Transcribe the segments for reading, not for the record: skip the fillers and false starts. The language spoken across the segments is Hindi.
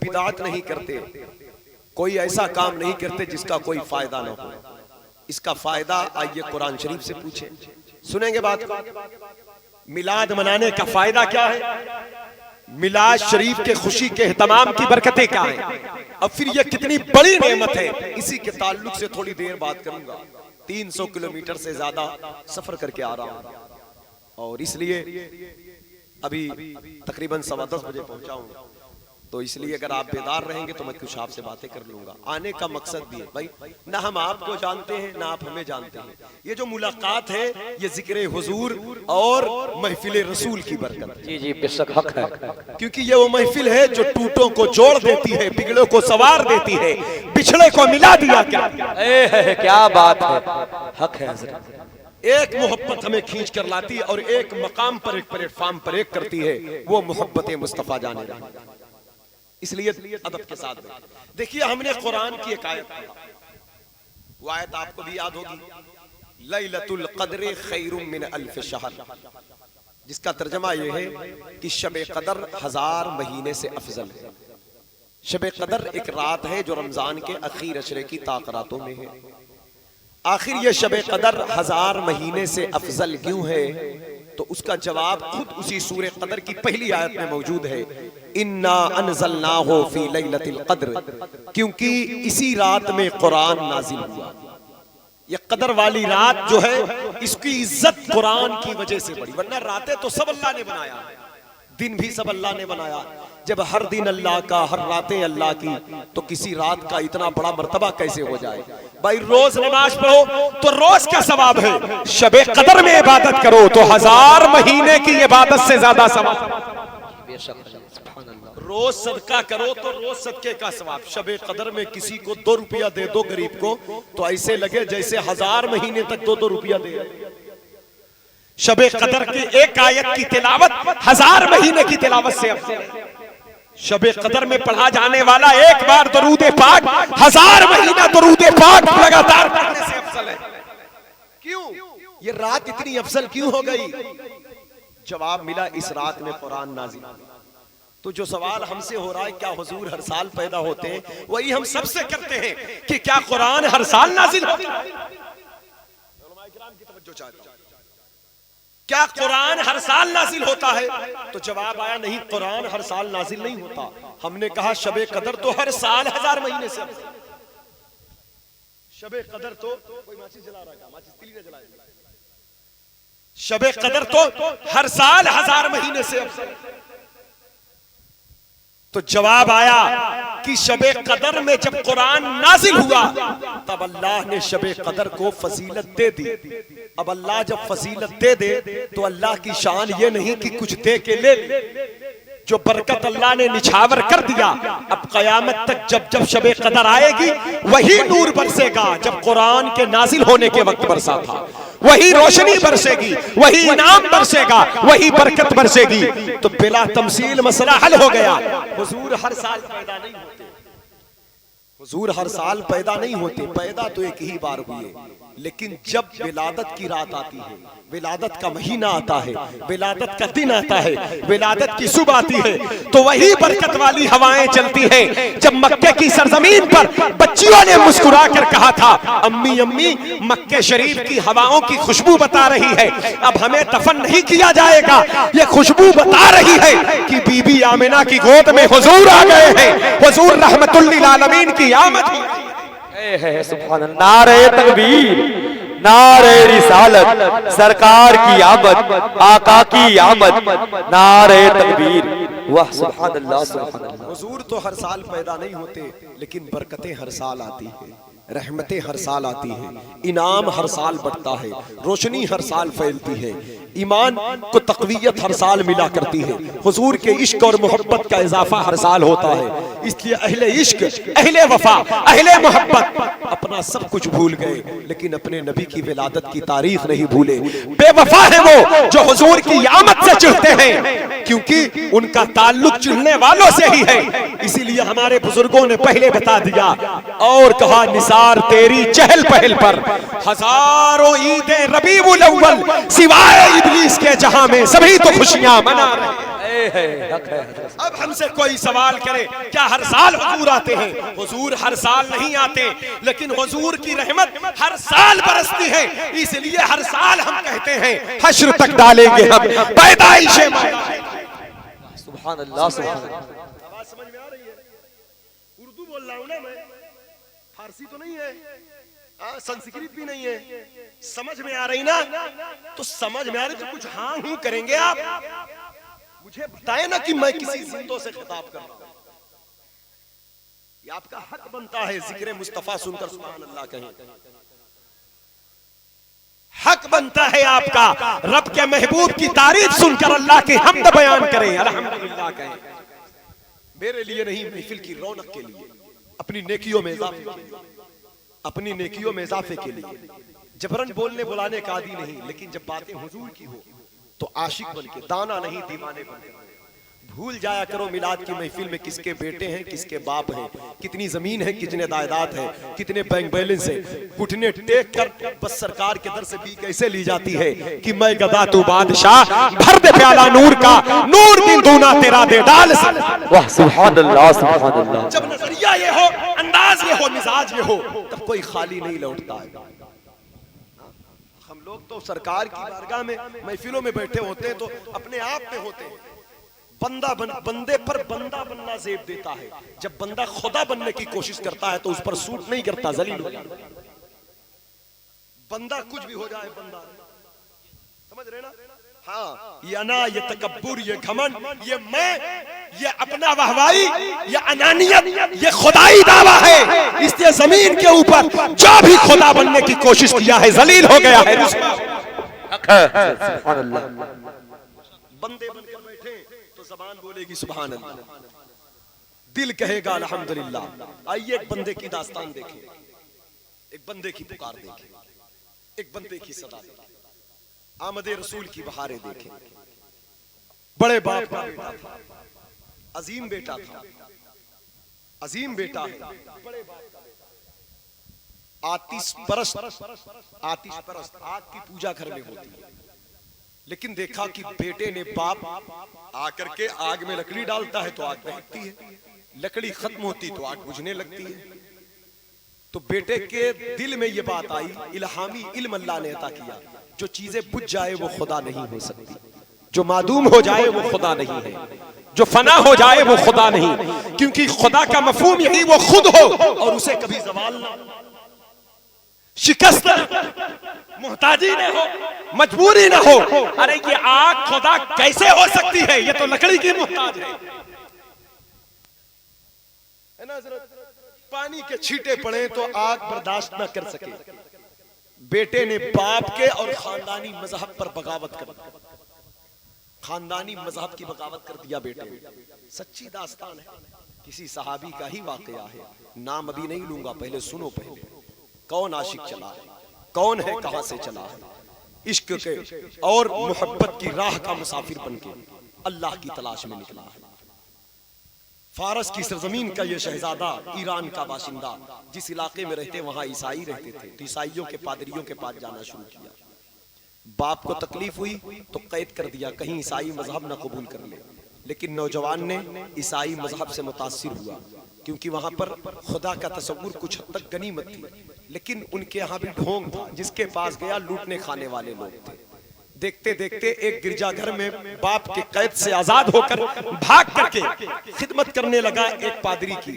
बिदात नहीं करते, कोई ऐसा काम नहीं करते जिसका कोई फायदा ना हो। इसका फायदा आइए कुरान शरीफ से पूछे, सुनेंगे बात। मिलाद मनाने का फायदा क्या है? मिलाद शरीफ के खुशी के एहतमाम की बरकतें क्या हैं? अब फिर ये कितनी बड़ी नेमत है, इसी के ताल्लुक से थोड़ी देर बात करूंगा। 300 किलोमीटर से ज्यादा सफर करके आ रहा हूं और इसलिए अभी तकरीबन 10:15 बजे पहुंचा हूं, तो इसलिए अगर आप बेदार रहेंगे तो मैं कुछ आपसे बातें कर लूंगा। आने का मकसद भी है भाई, ना हम आपको जानते हैं ना आप हमें जानते हैं। ये जो मुलाकात है ये जिक्र हुजूर और महफिल रसूल की बरकत। जी जी बेशक हक है, क्योंकि ये वो महफिल है जो टूटों को जोड़ देती है, बिगड़ों को सवार देती है, बिछड़े को मिला दिया। क्या बात है, हक है हज़रत। एक मोहब्बत हमें खींच कर लाती है और एक मकाम पर, एक प्लेटफॉर्म पर एक करती है, वो मोहब्बत मुस्तफा जाने जाने। इसलिए अदब के साथ देखिए, हमने कुरान की एक आयत पढ़ा, वो आयत आपको भी याद होगी, लैलतुल क़द्र खैरुम मिन अल्फ शहर, जिसका तर्जमा यह है कि शब कदर 1000 महीने से अफजल है। शब कदर एक रात है जो रमजान के आखिर अशरे की ताक़रातों में है। आखिर ये शब कदर 1000 महीने से अफजल क्यों है? तो उसका जवाब खुद उसी सूरे कदर की पहली आयत में मौजूद है, इन्ना अनज़लनाहु फी लैलतिल क़द्र, क्योंकि इसी रात में कुरान नाजिल हुआ। ये कदर वाली रात जो है इसकी इज्जत कुरान की वजह से बढ़ी, वरना रातें तो सब अल्लाह ने बनाया, दिन भी सब अल्लाह ने बनाया। जब हर दिन अल्लाह का, हर रातें अल्लाह की, तो किसी रात का इतना बड़ा मर्तबा कैसे हो जाए? भाई रोज नमाज पढ़ो तो रोज क्या सवाब है, शबे कदर में इबादत करो तो 1000 महीने की इबादत से ज्यादा सवाब। रोज सदका करो तो रोज सदके का सवाब। शबे कदर में किसी को 2 रुपया दे दो गरीब को तो ऐसे लगे जैसे 1000 महीने तक 2-2 रुपया दे। शबे कदर की एक आयत की तिलावत 1000 महीने की तिलावत से अफजल है। शबे कदर में पढ़ा जाने वाला एक बार दरूद पाक 1000 महीना दरूद पाक लगातार पढ़ने से अफजल है। क्यों ये रात इतनी अफजल क्यों हो गई? जवाब मिला, इस रात में कुरान नाजिल। तो जो सवाल हमसे हो रहा है क्या हुजूर हर साल पैदा होते हैं, वही हम सबसे करते हैं कि क्या कुरान हर साल नाजिल होता है? क्या कुरान हर साल नाजिल होता है? तो जवाब आया नहीं, कुरान हर साल नाजिल नहीं होता। हमने कहा शबे कदर तो हर साल 1000 महीने से। शबे कदर तो कोई माचिस जला रहा है, माचिस तिली न जलाए। शबे कदर तो हर साल 1000 महीने से। तो जवाब आया कि शबे कदर में जब कुरान नाजिल हुआ तब अल्लाह ने शबे कदर को फजीलत दे दी। अब अल्लाह जब फजीलत दे दे तो अल्लाह की शान ये नहीं कि कुछ दे के ले ले, जो बरकत अल्लाह ने निछावर कर दिया। अब कयामत तक जब जब शबे कदर आएगी वही नूर बरसेगा जब कुरान के नाजिल होने के वक्त बरसा था, वही रोशनी बरसेगी, वही इनाम बरसेगा, वही बरकत बरसेगी। तो बिला तमसील मसला हल हो गया। हुजूर हर साल पैदा नहीं होते, हुजूर हर साल पैदा नहीं होते, पैदा तो एक ही बार हुए, लेकिन जब विलादत की रात आती है, विलादत का महीना आता है, विलादत का दिन आता है, विलादत की सुबह आती है, तो वही बरकत वाली हवाएं चलती हैं। जब मक्के की सरजमीन पर बच्चियों ने मुस्कुरा कर कहा था, अम्मी अम्मी मक्के शरीफ की हवाओं की खुशबू बता रही है अब हमें दफन नहीं किया जाएगा, ये खुशबू बता रही है कि बीबी आमिना की गोद में हुजूर आ गए हैं, हुजूर रहमतुल लिल आलमीन की आमद हुई है। सुभान अल्लाह, नारे तकबीर, नारे रिसालत, सरकार की आमद, आका की आमद, नारे तकबीर, वाह सुभान अल्लाह सुभान अल्लाह। हुजूर तो हर साल पैदा नहीं होते, लेकिन बरकतें हर साल आती है, रहमतें हर साल आती है, इनाम हर साल बढ़ता है, रोशनी हर साल फैलती है, ईमान को तक़वियत हर साल मिला करती है, हुजूर के इश्क और मोहब्बत का इजाफा हर साल होता है। इसलिए अहले इश्क, अहले वफा, अहले मोहब्बत अपना सब कुछ भूल गए, लेकिन अपने नबी की विलादत की तारीख नहीं भूले। बेवफा है वो जो हुजूर की आमद से चिढ़ते हैं, क्योंकि उनका ताल्लुक चिढ़ने वालों से ही है। इसीलिए हमारे बुजुर्गों ने पहले बता दिया और कहा, निसार तेरी चहल पहल पर हजारों ईदे रबीउल अव्वल सिवाय इब्लीस के जहां में सभी तो खुशियां मना रहे। हक है। अब हमसे कोई सवाल करे क्या हर साल हुजूर आते हैं? हुजूर हर साल नहीं आते, लेकिन हुजूर की रहमत हर साल बरसती है, इसलिए हर साल हम कहते हैं हश्र तक डालेंगे हम पैदाइश सुभान अल्लाह, सुभान अल्लाह। आवाज समझ में आ रही है? उर्दू बोल रहा हूं ना मैं, फारसी तो नहीं है, संस्कृत भी नहीं है। समझ में आ रही ना? तो समझ में आ रही तो कुछ हाँ हूं करेंगे आप? मुझे बताए ना कि मैं किसी जिंदों से खिताब कर रहा हूं। ये आपका हक बनता है जिक्र मुस्तफा सुनकर सुभान अल्लाह कहें। हक बनता है आपका रब के महबूब की तारीफ सुनकर अल्लाह की हम्द बयान करें, अल्हम्दुलिल्लाह कहें। मेरे लिए नहीं, महफिल की रौनक के लिए, अपनी नेकियों में इजाफे के लिए, अपनी नेकियों में इजाफे के लिए। जबरन बोलने बुलाने का आदि नहीं, लेकिन जब बातें हुजूर की हो तो आशिक बन के, दाना नहीं दीवाने बन के। भूल जाया करो मिलाद की महफिल में किसके बेटे हैं, किसके बाप हैं, कितनी जमीन है, कितने जायदाद है, कितने बैंक बैलेंस है। घुटने टेक कर बस सरकार के दर से भी कैसे ली जाती है कि मैं गदा तू बादशाह, भर दे प्याला नूर का, नूर दिन दूना तेरा दे डाल। वाह सुभान अल्लाह, सुभान अल्लाह। जब नजरिया ये हो, अंदाज ये हो, मिजाज ये हो, तब कोई खाली नहीं लौटता है। हम लोग तो सरकार की बारगाह में महफिलों में बैठे होते हैं तो अपने आप में होते हैं। बंदे पर बंदा बनना ज़ेब देता है। जब बंदा खुदा बनने की कोशिश करता है तो उस पर सूट नहीं करता, जलील हो जाता। बंदा कुछ भी हो जाए, बंदा, समझ रहे ना? हाँ, ये अना, ये तकब्बुर, ये घमंड, ये मैं, ये अपना वाहवाई, ये अनानियत, ये खुदाई दावा है। इसलिए जमीन के ऊपर जो भी खुदा बनने की कोशिश किया है जलील हो गया है। सुभान अल्लाह। बंदे बनकर बैठे तो जबान बोलेगी सुभान अल्लाह, दिल कहेगा अल्हम्दुलिल्लाह। आइए एक बंदे की दास्तान देखें, एक बंदे की पुकार देखें, एक बंदे की सदा देखें, आमदे रसूल की बहारें देखें। बड़े बाप का बेटा था, अजीम बेटा था, अजीम बेटा है, बड़े बाप का बेटा। आतिश परस्त, आग की पूजा घर में होती है, लेकिन देखा कि बेटे ने बाप आकर के आग में लकड़ी डालता है तो आग दहकती है, लकड़ी खत्म होती तो आग बुझने लगती है। तो बेटे के दिल में ये बात आई, इल्हामी इल्म अल्लाह ने अता किया, जो चीजें बुझ जाए वो खुदा नहीं हो सकती, जो मादूम हो जाए वो खुदा नहीं है, जो फना हो जाए वो खुदा नहीं, क्योंकि खुदा का मफहूम यही वो खुद हो और उसे कभी ज़वाल ना, शिकस्त, मुहताजी न हो, मजबूरी ना हो। अरे ये आग खुदा कैसे हो सकती है? ये तो लकड़ी की मुहताज है ना? पानी के छींटे पड़े तो आग बर्दाश्त ना कर सके। बेटे ने बाप के और खानदानी मजहब पर बगावत कर दी, खानदानी मजहब की बगावत कर दिया बेटे ने। सच्ची दास्तान है, किसी सहाबी का ही वाकया है, नाम अभी नहीं लूंगा, पहले सुनो। पहले कौन आशिक चला है, कौन है, कहां से चला है, इश्क के और मोहब्बत की राह का मुसाफिर बनके अल्लाह की तलाश में निकला है। फारस की सरजमीन का ये शहजादा, ईरान का बाशिंदा, जिस इलाके में रहते वहां ईसाई रहते थे, तो ईसाइयों के पादरियों के पास जाना शुरू किया। बाप को तकलीफ हुई तो कैद कर दिया, कहीं ईसाई मजहब न कबूल कर ले। लेकिन नौजवान ने ईसाई मजहब से मुतासिर हुआ, क्योंकि वहां पर खुदा का तस्वुर कुछ हद तक गनीमत थी, लेकिन उनके यहाँ भी ढोंग था। जिसके पास गया लूटने खाने वाले लोग थे। देखते देखते एक गिरजाघर में बाप के कैद से आजाद होकर भाग करके खिदमत करने लगा एक पादरी की।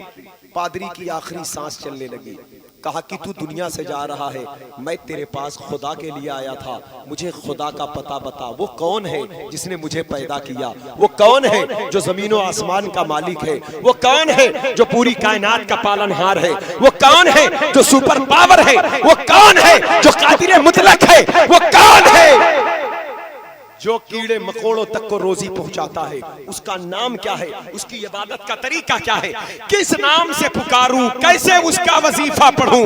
पादरी की आखिरी सांस चलने लगी। कहा कि तू दुनिया से जा रहा है, मैं तेरे पास खुदा के लिए आया था, मुझे खुदा का पता बता। वो कौन है जिसने मुझे पैदा किया? वो कौन है जो जमीनों आसमान का मालिक है? वो कौन है जो पूरी कायनात का पालनहार है? वो कौन है जो सुपर पावर है? वो कौन है जो कादिर मुतलक है? वो कौन है जो कीड़े मकोड़ों तक को रोजी पहुंचाता है? उसका नाम क्या है? उसकी इबादत का तरीका क्या है? किस नाम से पुकारूं? कैसे उसका वजीफा पढ़ूं?